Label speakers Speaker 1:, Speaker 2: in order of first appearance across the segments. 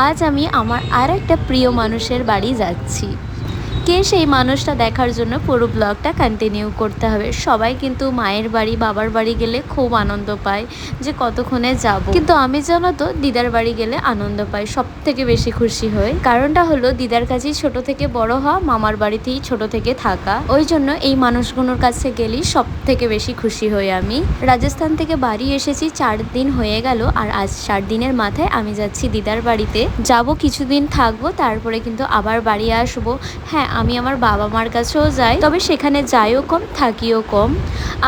Speaker 1: আজ আমি আমার আর একটা প্রিয় মানুষের বাড়ি যাচ্ছি। কে সেই মানুষটা দেখার জন্য পুরো ব্লগটা কন্টিনিউ করতে হবে। সবাই কিন্তু মায়ের বাড়ি বাবার বাড়ি গেলে খুব আনন্দ পায় যে কতক্ষণে যাব, কিন্তু আমি জানো তো দিদার বাড়ি গেলে আনন্দ পাই, সব থেকে বেশি খুশি হই। কারণটা হলো দিদার কাছেই ছোট থেকে বড় হওয়া, মামার বাড়িতেই ছোট থেকে থাকা, ওই জন্য এই মানুষগুলোর কাছে গেলেই সব থেকে বেশি খুশি হই আমি। রাজস্থান থেকে বাড়ি এসেছি 4 দিন হয়ে গেল, আর আজ 4 দিনের মাথায় আমি যাচ্ছি দিদার বাড়িতে। যাব কিছুদিন থাকবো, তারপরে কিন্তু আবার বাড়ি আসবো। হ্যাঁ, আমি আমার বাবা মার কাছেও যাই, তবে সেখানে যাইও কম থাকিও কম।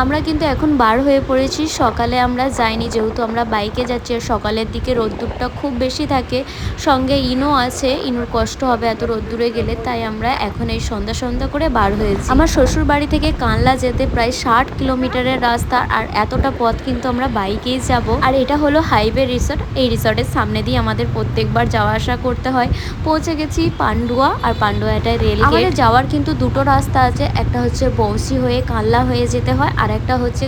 Speaker 1: আমরা কিন্তু এখন বার হয়ে পড়েছি। সকালে আমরা যাইনি, যেহেতু আমরা বাইকে যাচ্ছি আর সকালের দিকে রোদ্দুরটা খুব বেশি থাকে, সঙ্গে ইনো আছে, ইনোর কষ্ট হবে এত রোদ্দুরে গেলে, তাই আমরা এখন এই সন্ধ্যা সন্ধ্যা করে বার হয়েছি। আমার শ্বশুর বাড়ি থেকে কানলা যেতে প্রায় 60 কিলোমিটারের রাস্তা, আর এতটা পথ কিন্তু আমরা বাইকেই যাব। আর এটা হলো হাইওয়ে রিসর্ট। এই রিসর্টের সামনে দিয়ে আমাদের প্রত্যেকবার যাওয়া আসা করতে হয়। পৌঁছে গেছি পান্ডুয়া, আর পান্ডুয়াটায় রেল গেট। যাওয়ার কিন্তু দুটো রাস্তা আছে, একটা হচ্ছে বংশী হয়ে কানলা হয়ে যেতে হয়, আর একটা হচ্ছে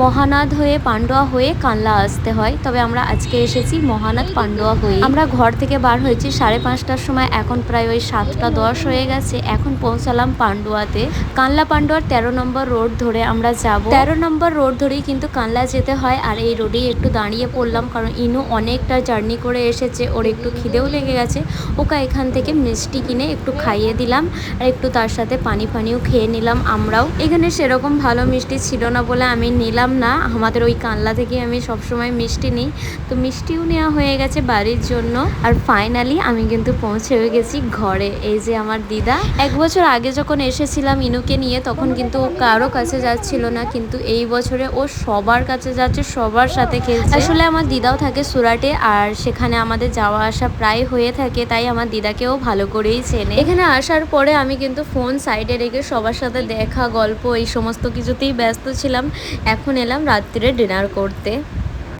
Speaker 1: মহানাদ হয়ে পান্ডুয়া হয়ে কানলা আসতে হয়। তবে আমরা আজকে এসেছি মহানাদ পান্ডুয়া হয়ে। আমরা ঘর থেকে বার হয়েছি 5:30টার সময়, এখন প্রায় ওই 7:10 হয়ে গেছে। এখন পৌঁছালাম পান্ডুয়াতে। কানলা পান্ডুয়ার 13 নম্বর রোড ধরে আমরা যাব। 13 নম্বর রোড ধরেই কিন্তু কানলা যেতে হয়, আর এই রোডেই একটু দাঁড়িয়ে পড়লাম, কারণ ইনু অনেকটা জার্নি করে এসেছে, ওর একটু খিদেও লেগে গেছে। ওকে এখান থেকে মিষ্টি কিনে একটু খাইয়ে দিলাম, আর একটু তার সাথে পানিও খেয়ে নিলাম আমরাও। এখানে সেরকম ভালো মিষ্টি ছিল না বলে আমি নিলাম না, আমাদের ওই কানলা থেকে আমি সবসময় মিষ্টি নিই, তো মিষ্টিও নেওয়া হয়ে গেছে বাড়ির জন্য। আর ফাইনালি আমি কিন্তু পৌঁছে গেছি ঘরে। এই যে আমার দিদা। 1 বছর আগে যখন এসেছিলাম ইনুকে নিয়ে, তখন কিন্তু ও কারো কাছে যাচ্ছিল না, কিন্তু এই বছরে ও সবার কাছে যাচ্ছে, সবার সাথে খেলছে। আসলে আমার দিদাও থাকে সুরাটে, আর সেখানে আমাদের যাওয়া আসা প্রায় হয়ে থাকে, তাই আমার দিদাকেও ভালো করেই চেনে। এখানে আসার পরে আমি কিন্তু ফোন সাইডে রেখে সবার সাথে দেখা গল্প এই সমস্ত কিছুতেই ব্যস্ত ছিলাম। এখন এলাম রাত্রে ডিনার করতে।